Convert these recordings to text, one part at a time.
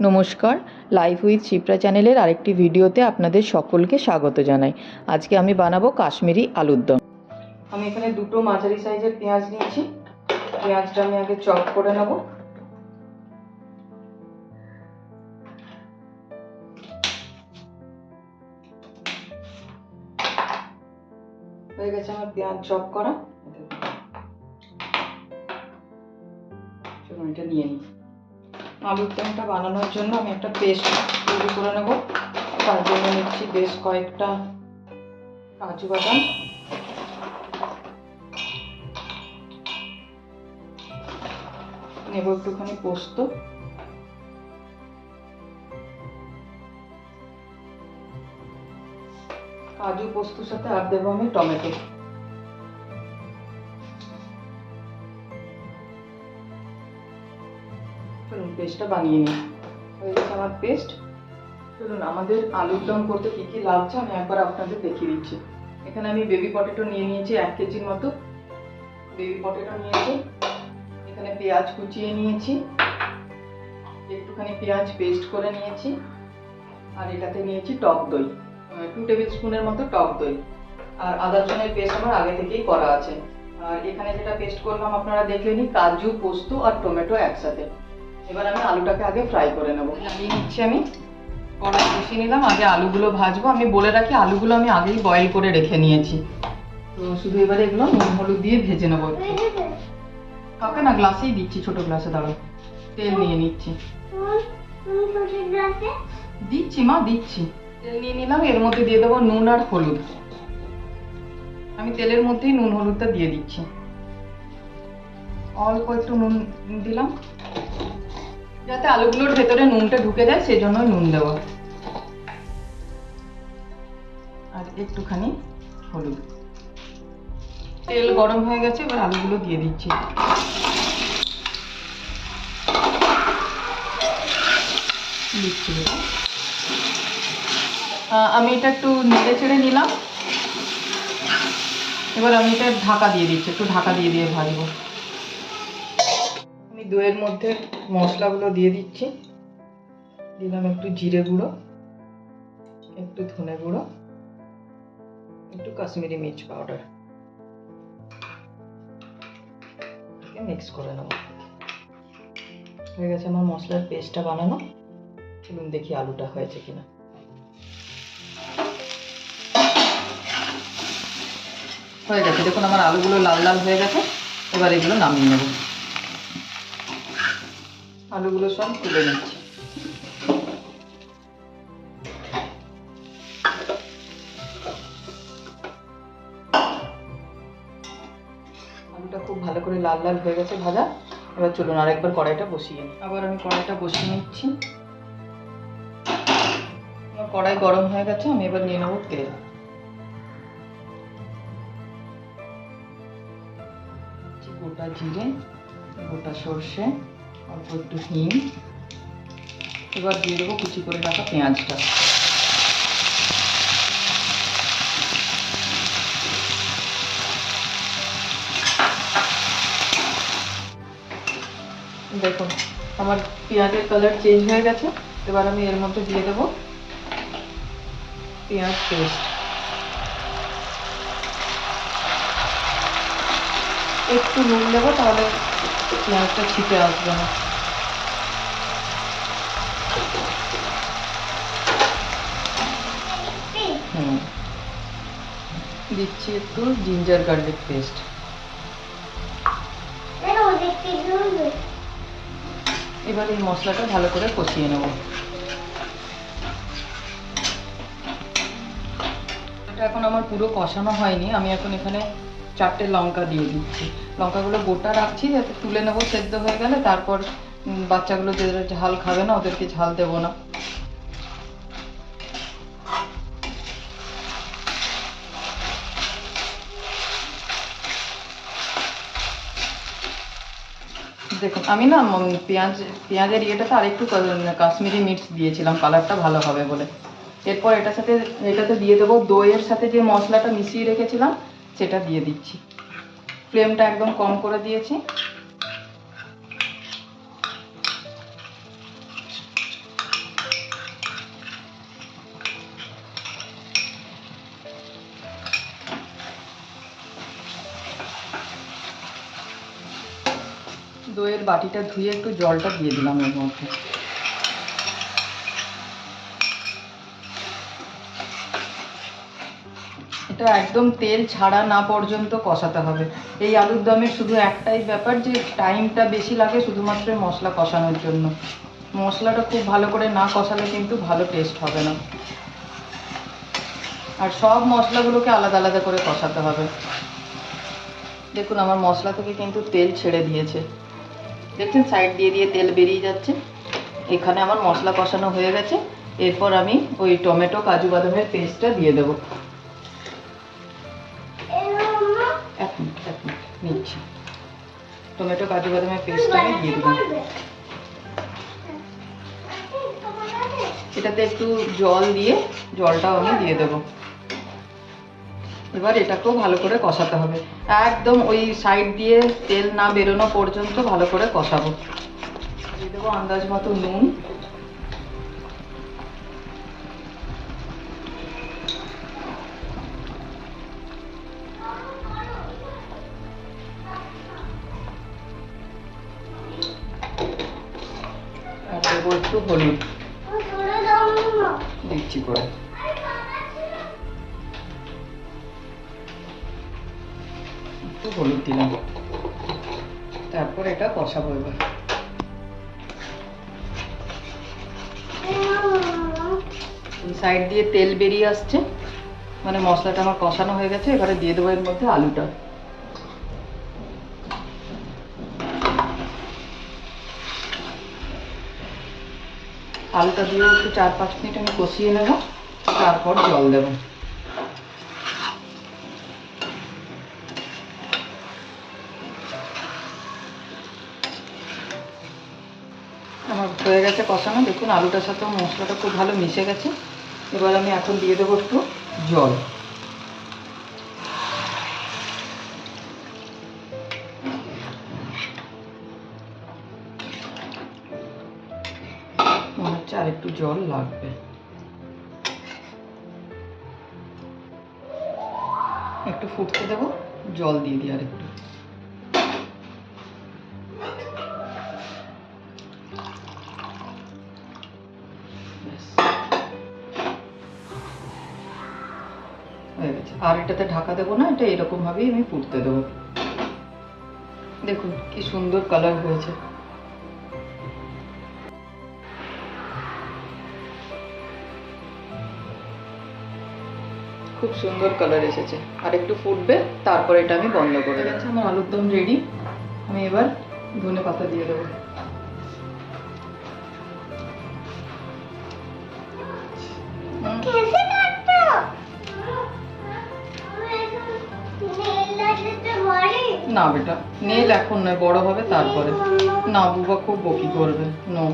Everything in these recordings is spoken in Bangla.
নমস্কার, লাইফ উইথ শিপ্রা চ্যানেলের আরেকটি ভিডিওতে আপনাদের সকলকে স্বাগত জানাই। আজকে আমি বানাবো কাশ্মীরি আলুর দম। আমি এখানে দুটো মাঝারি সাইজের পেঁয়াজ নিয়েছি। পেঁয়াজটা আমি আগে চপ করে নেব। হয়ে গেছে আমার পেঁয়াজ চপ করা। চলুন এটা নিয়ে নিই। আলুর দমটা বানানোর জন্য আমি একটা পেস্ট তৈরি করে নেব। তার জন্য নিচ্ছি বেশ কয়েকটা কাজু বাদাম, নেব একটুখানি পোস্ত, কাজু পোস্তর সাথে আর দেবো আমি টমেটো। চলুন পেস্টটা বানিয়ে নিই। হয়ে গেছে আমার পেস্ট। চলুন আমাদের আলুর দম করতে কী কী লাগছে আমি একবার আপনাদের দেখিয়ে দিচ্ছি। এখানে আমি বেবি পটেটো নিয়ে নিয়েছি 1 কেজির মতো। বেবি পটেটো নিয়েছি। এখানে পেঁয়াজ কুচিয়ে নিয়েছি, একটুখানি পেঁয়াজ পেস্ট করে নিয়েছি। আর এটাতে নিয়েছি টক দই, 2 টেবিল স্পুনের মতো টক দই। আর আদা রসুনের পেস্ট আমার আগে থেকেই করা আছে। আর এখানে যেটা পেস্ট করলাম আপনারা দেখলেনই, কাজু, পোস্ত আর টমেটো একসাথে। এবার আমি আলুটাকে আগে ফ্রাই করে নেবো। লাগিয়ে নিচ্ছি, আমি কড়াই বসিয়ে নিলাম। আগে আলুগুলো ভাজবো। আমি বলে রাখি আলুগুলো আমি আগেই বয়েল করে রেখে নিয়েছি। তো শুধু এবারে এগুলো নুন হলুদ দিয়ে ভেজে নেবো। কাউকে না গ্লাসেই দিচ্ছি, ছোট গ্লাসে। দাঁড়াও, তেল নিয়ে নিচ্ছি। দিচ্ছি মা, দিচ্ছি। তেল নিয়ে নিলাম। এর মধ্যে দিয়ে দেবো নুন আর হলুদ। আমি তেলের মধ্যেই নুন হলুদটা দিয়ে দিচ্ছি। অল্প একটু নুন দিলাম, যাতে আলুগুলোর ভেতরে নুনটা ঢুকে যায়, সেজন্য নুন দেওয়া। আর একটুখানি হলুদ। তেল গরম হয়ে গেছে, এবার আলুগুলো দিয়ে দিচ্ছি। আমি এটা একটু নেড়ে চেড়ে নিলাম। এবার আমি এটা ঢাকা দিয়ে দিচ্ছি, একটু ঢাকা দিয়ে দিয়ে ভাজবো। আমি দইয়ের মধ্যে মশলাগুলো দিয়ে দিচ্ছি। দিলাম একটু জিরে গুঁড়ো, একটু ধনে গুঁড়ো, একটু কাশ্মীরি মির্চ পাউডার। মিক্স করে নেব। হয়ে গেছে আমার মশলার পেস্টটা বানানো। চলুন দেখি আলুটা হয়েছে কিনা। হয়ে গেছে, দেখুন আমার আলুগুলো লাল লাল হয়ে গেছে। এবার এগুলো নামিয়ে নেব। আলুগুলো সব তুলে নিচ্ছি। আলুটা খুব ভালো করে লাল লাল হয়ে গেছে ভাজা। এবার চলুন আরেকবার কড়াইটা বসিয়ে নিই। আবার আমি কড়াইটা বসিয়ে নিচ্ছি। আমার কড়াই গরম হয়ে গেছে। আমি এবার নিয়ে নেবো তেল। গোটা জিরে, গোটা সর্ষে, অল্প একটু হিং। এবার দিয়ে দেবো কুচি করে রাখা পেঁয়াজটা। দেখুন আমার পেঁয়াজের কালার চেঞ্জ হয়ে গেছে। এবার আমি এর মধ্যে দিয়ে দেবো পেঁয়াজ পেস্ট। একটু নুন দেবো, তাহলে পেঁয়াজটা ছিটে আসবে না। দিচ্ছি একটু জিঞ্জার গার্লিক পেস্ট। এবার এই মশলাটা ভালো করে কষিয়ে নেব। এটা এখন আমার পুরো কষানো হয়নি। আমি এখন এখানে 4টে লঙ্কা দিয়ে দিচ্ছি। লঙ্কাগুলো গোটা রাখছি, যাতে তুলে নেবো সেদ্ধ হয়ে গেলে। তারপর বাচ্চাগুলো যে ঝাল খাবে না, ওদেরকে ঝাল দেবো না। দেখুন আমি না পেঁয়াজের ইয়েটাতে আরেকটু কাশ্মীরি মির্চ দিয়েছিলাম, কালারটা ভালো হবে বলে। এরপর এটাতে দিয়ে দেবো দইয়ের সাথে যে মশলাটা মিশিয়ে রেখেছিলাম, সেটা দিয়ে দিচ্ছি। ফ্লেমটা একদম কম করে দিয়েছি। দইয়ের বাটিটা ধুয়ে একটু জলটা দিয়ে দিলাম এর মধ্যে। এটা একদম তেল ছাড়া না পর্যন্ত কষাতে হবে। এই আলুর দমের শুধু একটাই ব্যাপার যে টাইমটা বেশি লাগে শুধুমাত্র মশলা কষানোর জন্য। মশলাটা খুব ভালো করে না কষালে কিন্তু ভালো টেস্ট হবে না। আর সব মশলাগুলোকে আলাদা আলাদা করে কষাতে হবে। দেখুন আমার মশলা থেকে কিন্তু তেল ছেড়ে দিয়েছে, দেখছেন সাইড দিয়ে দিয়ে তেল বেরিয়ে যাচ্ছে। এখানে আমার মশলা কষানো হয়ে গেছে। এরপর আমি ওই টমেটো কাজু বাদামের পেস্টটা দিয়ে দেবো। এক মিনিট নিচ্ছি। টমেটো কাজু বাদামের পেস্টটা আমি দিয়ে দেবো। এটাতে একটু জল দিয়ে জলটাও আমি দিয়ে দেবো। এবার এটাকেও ভালো করে কষাতে হবে, একদম ওই সাইড দিয়ে তেল না বেরোনো পর্যন্ত ভালো করে কষাবো। দিয়ে দেবো আন্দাজ মতো নুন, আর দেবো একটু হলুদ দিচ্ছি করে। একটু হলুদ দিলাম, তারপর এটা কষাবো। এবার সাইড দিয়ে তেল বেরিয়ে আসছে, মানে মশলাটা আমার কষানো হয়ে গেছে। এবারে দিয়ে দেবো এর মধ্যে আলুটা। আলুটা দিয়ে একটু 4-5 মিনিট আমি কষিয়ে নেব, তারপর জল দেব। আমার হয়ে গেছে কষানো, দেখুন আলুটার সাথেও মশলাটা খুব ভালো মিশে গেছে। এবার আমি এখন দিয়ে দেবো একটু জল। মনে হচ্ছে আর একটু জল লাগবে। একটু ফুটতে দেবো, জল দিয়ে দিই আর একটু। হয়ে গেছে। আর এটাতে ঢাকা দেবো না, এটা এরকম ভাবেই আমি ফুটতে দেবো। দেখুন কি সুন্দর কালার হয়েছে। খুব সুন্দর কালার এসেছে। আর একটু ফুটবে, তারপর এটা আমি বন্ধ করে গেছি। আমার আলুর দম রেডি। আমি এবার ধনে পাতা দিয়ে দেবো। না বেটা, নেল এখন নয়, বড় হবে তারপরে। না বুবা খুব বকি করবে। নো,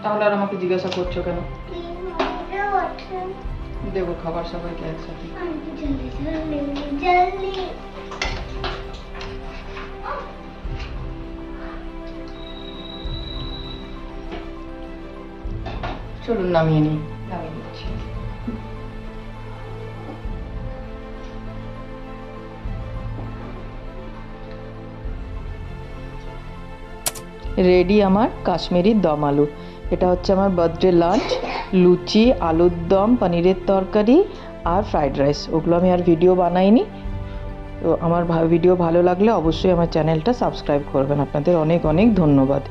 তাহলে আর আমাকে জিজ্ঞাসা করছো কেন? দেবো খাবার সবাইকে একসাথে। চলুন নামিয়ে নিই। নামিয়ে দিচ্ছি। রেডি আমার কাশ্মীরি দম আলু। এটা হচ্ছে আমার বার্থডে লাঞ্চ। লুচি, আলুর দম, পনিরের তরকারি আর ফ্রাইড রাইস। ওগুলো আমি আর ভিডিও বানাইনি। তো আমার ভিডিও ভালো লাগলে অবশ্যই আমার চ্যানেলটা সাবস্ক্রাইব করবেন। আপনাদের অনেক অনেক ধন্যবাদ।